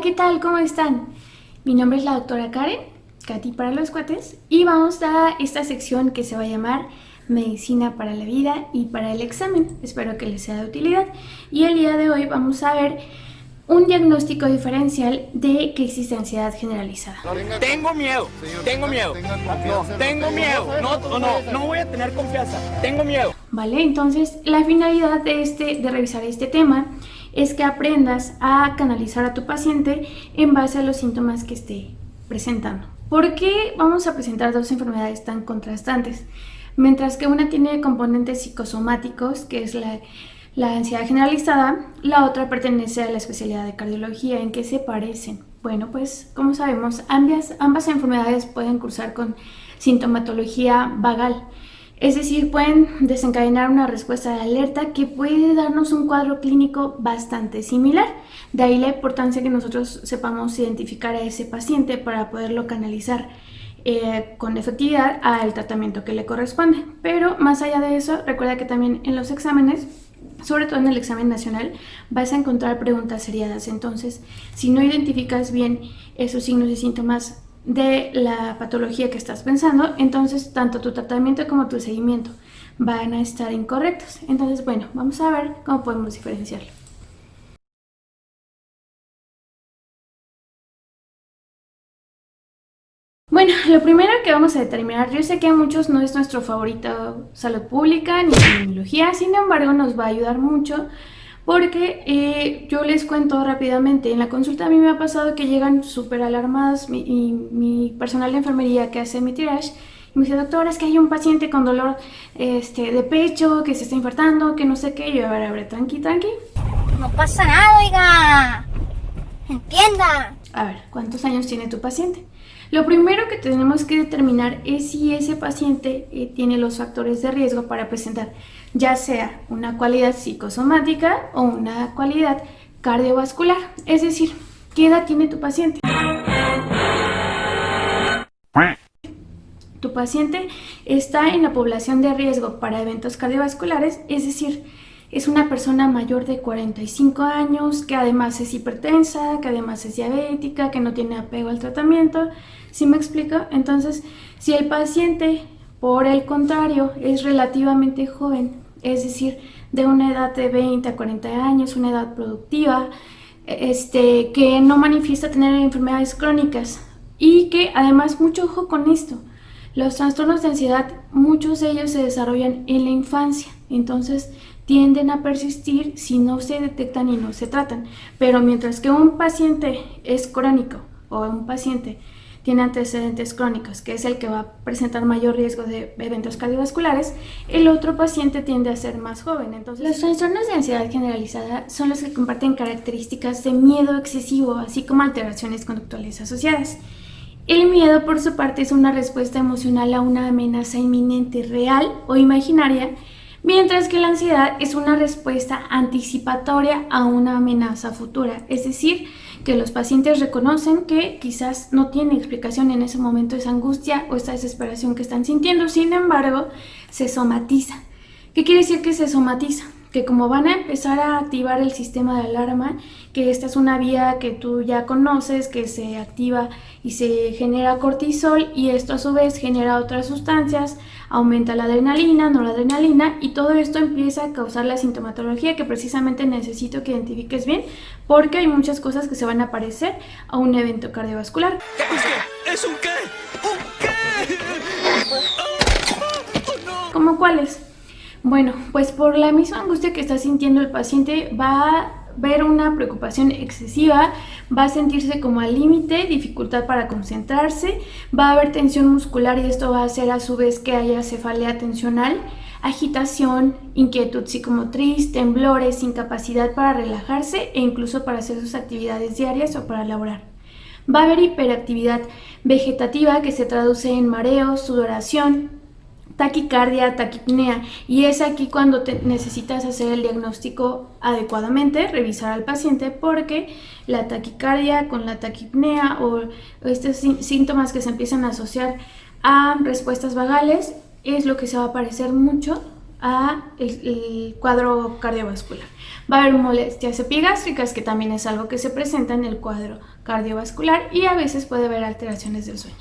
¿qué tal? ¿Cómo están? Mi nombre es la doctora Karen, Katy para los cuates, y vamos a esta sección que se va a llamar Medicina para la vida y para el examen. Espero que les sea de utilidad. Y el día de hoy vamos a ver un diagnóstico diferencial de que existe ansiedad generalizada. Tengo miedo, tengo miedo, no voy a tener confianza, tengo miedo. Vale, entonces la finalidad de revisar este tema es que aprendas a canalizar a tu paciente en base a los síntomas que esté presentando. ¿Por qué vamos a presentar dos enfermedades tan contrastantes? Mientras que una tiene componentes psicosomáticos, que es la ansiedad generalizada, la otra pertenece a la especialidad de cardiología. ¿En qué se parecen? Bueno, pues como sabemos, ambas enfermedades pueden cursar con sintomatología vagal. Es decir, pueden desencadenar una respuesta de alerta que puede darnos un cuadro clínico bastante similar. De ahí la importancia que nosotros sepamos identificar a ese paciente para poderlo canalizar con efectividad al tratamiento que le corresponde. Pero más allá de eso, recuerda que también en los exámenes, sobre todo en el examen nacional, vas a encontrar preguntas seriadas. Entonces, si no identificas bien esos signos y síntomas de la patología que estás pensando, entonces tanto tu tratamiento como tu seguimiento van a estar incorrectos. Entonces, bueno, vamos a ver cómo podemos diferenciarlo. Bueno, lo primero que vamos a determinar, yo sé que a muchos no es nuestro favorito salud pública ni epidemiología, sin embargo nos va a ayudar mucho porque yo les cuento rápidamente, en la consulta a mí me ha pasado que llegan súper alarmadas mi personal de enfermería que hace mi triage y me dice, doctora, es que hay un paciente con dolor de pecho, que se está infartando, que no sé qué. Y yo, a ver, tranqui. No pasa nada, oiga. Entienda. A ver, ¿cuántos años tiene tu paciente? Lo primero que tenemos que determinar es si ese paciente tiene los factores de riesgo para presentar ya sea una cualidad psicosomática o una cualidad cardiovascular. Es decir, ¿qué edad tiene tu paciente? Tu paciente está en la población de riesgo para eventos cardiovasculares, es decir, es una persona mayor de 45 años, que además es hipertensa, que además es diabética, que no tiene apego al tratamiento. ¿Sí me explico? Entonces, si el paciente, por el contrario, es relativamente joven, es decir, de una edad de 20 a 40 años, una edad productiva, que no manifiesta tener enfermedades crónicas y que además, mucho ojo con esto, los trastornos de ansiedad, muchos de ellos se desarrollan en la infancia, entonces tienden a persistir si no se detectan y no se tratan. Pero mientras que un paciente es crónico o un paciente tiene antecedentes crónicos, que es el que va a presentar mayor riesgo de eventos cardiovasculares, el otro paciente tiende a ser más joven. Entonces, los trastornos de ansiedad generalizada son los que comparten características de miedo excesivo, así como alteraciones conductuales asociadas. El miedo, por su parte, es una respuesta emocional a una amenaza inminente, real o imaginaria, mientras que la ansiedad es una respuesta anticipatoria a una amenaza futura, es decir, que los pacientes reconocen que quizás no tiene explicación en ese momento esa angustia o esa desesperación que están sintiendo, sin embargo, se somatiza. ¿Qué quiere decir que se somatiza? Que como van a empezar a activar el sistema de alarma, que esta es una vía que tú ya conoces, que se activa y se genera cortisol, y esto a su vez genera otras sustancias, aumenta la adrenalina, noradrenalina, y todo esto empieza a causar la sintomatología que precisamente necesito que identifiques bien, porque hay muchas cosas que se van a parecer a un evento cardiovascular. ¿Es un qué? ¿Un qué? No. ¿Cómo cuáles? Bueno, pues por la misma angustia que está sintiendo el paciente va a ver una preocupación excesiva, va a sentirse como al límite, dificultad para concentrarse, va a haber tensión muscular y esto va a hacer a su vez que haya cefalea tensional, agitación, inquietud psicomotriz, temblores, incapacidad para relajarse e incluso para hacer sus actividades diarias o para laborar. Va a haber hiperactividad vegetativa que se traduce en mareos, sudoración, taquicardia, taquipnea, y es aquí cuando necesitas hacer el diagnóstico adecuadamente, revisar al paciente, porque la taquicardia con la taquipnea o estos síntomas que se empiezan a asociar a respuestas vagales es lo que se va a parecer mucho a el cuadro cardiovascular. Va a haber molestias epigástricas, que también es algo que se presenta en el cuadro cardiovascular, y a veces puede haber alteraciones del sueño.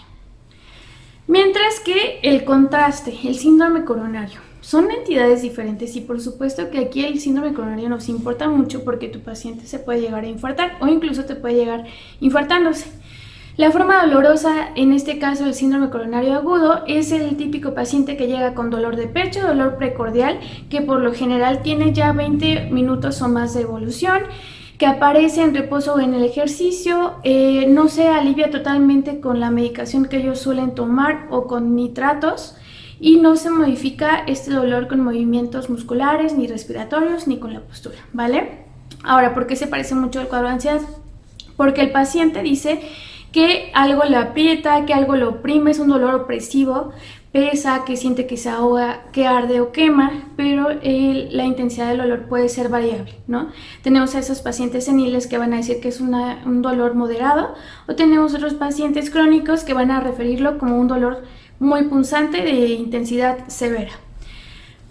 Mientras que el contraste, el síndrome coronario, son entidades diferentes y por supuesto que aquí el síndrome coronario nos importa mucho porque tu paciente se puede llegar a infartar o incluso te puede llegar infartándose. La forma dolorosa, en este caso el síndrome coronario agudo, es el típico paciente que llega con dolor de pecho, dolor precordial, que por lo general tiene ya 20 minutos o más de evolución, que aparece en reposo o en el ejercicio, no se alivia totalmente con la medicación que ellos suelen tomar o con nitratos, y no se modifica este dolor con movimientos musculares, ni respiratorios, ni con la postura, ¿vale? Ahora, ¿por qué se parece mucho al cuadro de ansiedad? Porque el paciente dice que algo le aprieta, que algo lo oprime, es un dolor opresivo, pesa, que siente que se ahoga, que arde o quema, pero la intensidad del dolor puede ser variable, ¿no? Tenemos a esos pacientes seniles que van a decir que es un dolor moderado, o tenemos otros pacientes crónicos que van a referirlo como un dolor muy punzante de intensidad severa.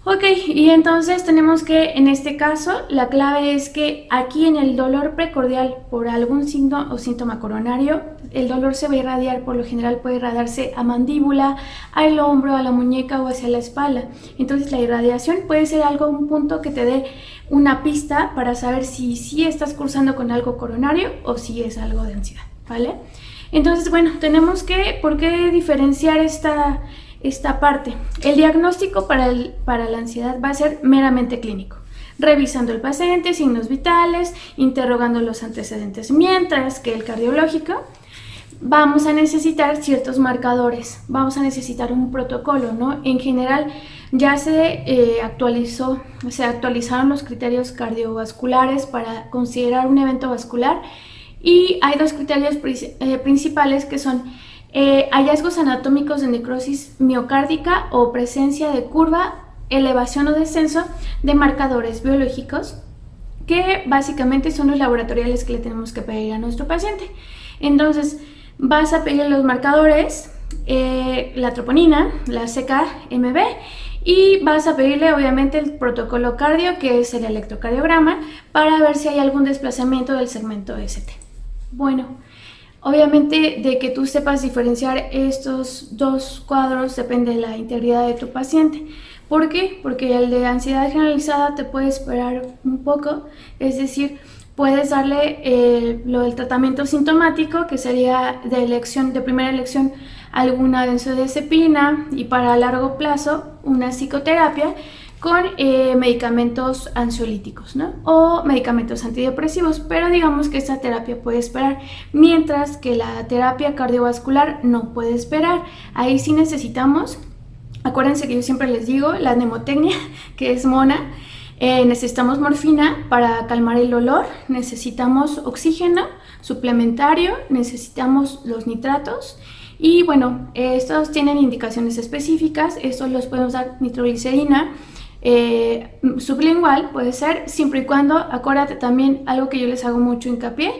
Ok, y entonces tenemos que en este caso la clave es que aquí en el dolor precordial por algún signo o síntoma coronario, el dolor se va a irradiar, por lo general puede irradiarse a mandíbula, al hombro, a la muñeca o hacia la espalda. Entonces la irradiación puede ser un punto que te dé una pista para saber si estás cursando con algo coronario o si es algo de ansiedad, ¿vale? Entonces, bueno, tenemos que, ¿por qué diferenciar esta parte? El diagnóstico para la ansiedad va a ser meramente clínico, revisando el paciente, signos vitales, interrogando los antecedentes, mientras que el cardiológico vamos a necesitar ciertos marcadores, vamos a necesitar un protocolo, ¿no? En general ya se actualizaron los criterios cardiovasculares para considerar un evento vascular, y hay dos criterios principales que son hallazgos anatómicos de necrosis miocárdica o presencia de curva, elevación o descenso de marcadores biológicos, que básicamente son los laboratoriales que le tenemos que pedir a nuestro paciente. Entonces vas a pedir los marcadores, la troponina, la CK-MB, y vas a pedirle obviamente el protocolo cardio, que es el electrocardiograma, para ver si hay algún desplazamiento del segmento ST. Bueno, obviamente de que tú sepas diferenciar estos dos cuadros depende de la integridad de tu paciente. ¿Por qué? Porque el de ansiedad generalizada te puede esperar un poco, es decir, puedes darle lo del tratamiento sintomático, que sería de primera elección alguna benzodiazepina, y para largo plazo una psicoterapia con medicamentos ansiolíticos, ¿no? O medicamentos antidepresivos, pero digamos que esta terapia puede esperar, mientras que la terapia cardiovascular no puede esperar. Ahí sí necesitamos, acuérdense que yo siempre les digo, la mnemotecnia, que es mona. Necesitamos morfina para calmar el dolor, necesitamos oxígeno suplementario, necesitamos los nitratos. Y bueno, estos tienen indicaciones específicas, estos los podemos dar nitroglicerina sublingual, puede ser, siempre y cuando, acuérdate también, algo que yo les hago mucho hincapié,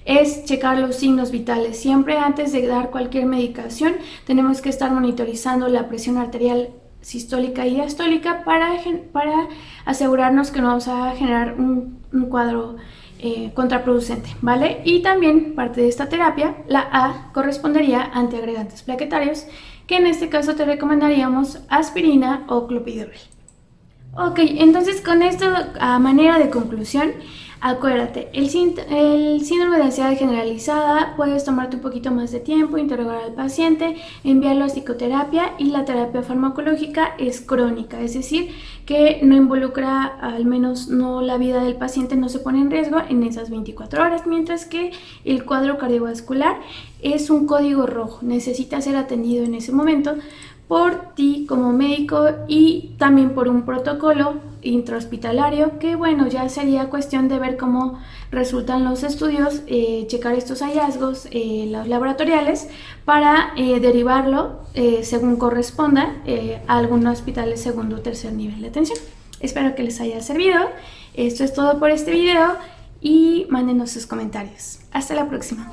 es checar los signos vitales. Siempre antes de dar cualquier medicación tenemos que estar monitorizando la presión arterial sistólica y diastólica para asegurarnos que no vamos a generar un cuadro contraproducente, ¿vale? Y también parte de esta terapia, la A, correspondería a antiagregantes plaquetarios, que en este caso te recomendaríamos aspirina o clopidogrel. Ok, entonces con esto a manera de conclusión, acuérdate, el síndrome de ansiedad generalizada, puedes tomarte un poquito más de tiempo, interrogar al paciente, enviarlo a psicoterapia, y la terapia farmacológica es crónica, es decir, que no involucra, al menos no la vida del paciente, no se pone en riesgo en esas 24 horas, mientras que el cuadro cardiovascular es un código rojo, necesita ser atendido en ese momento por ti como médico y también por un protocolo intrahospitalario, que bueno, ya sería cuestión de ver cómo resultan los estudios, checar estos hallazgos, los laboratoriales, para derivarlo según corresponda a algún hospital de segundo o tercer nivel de atención. Espero que les haya servido. Esto es todo por este video y mándenos sus comentarios. Hasta la próxima.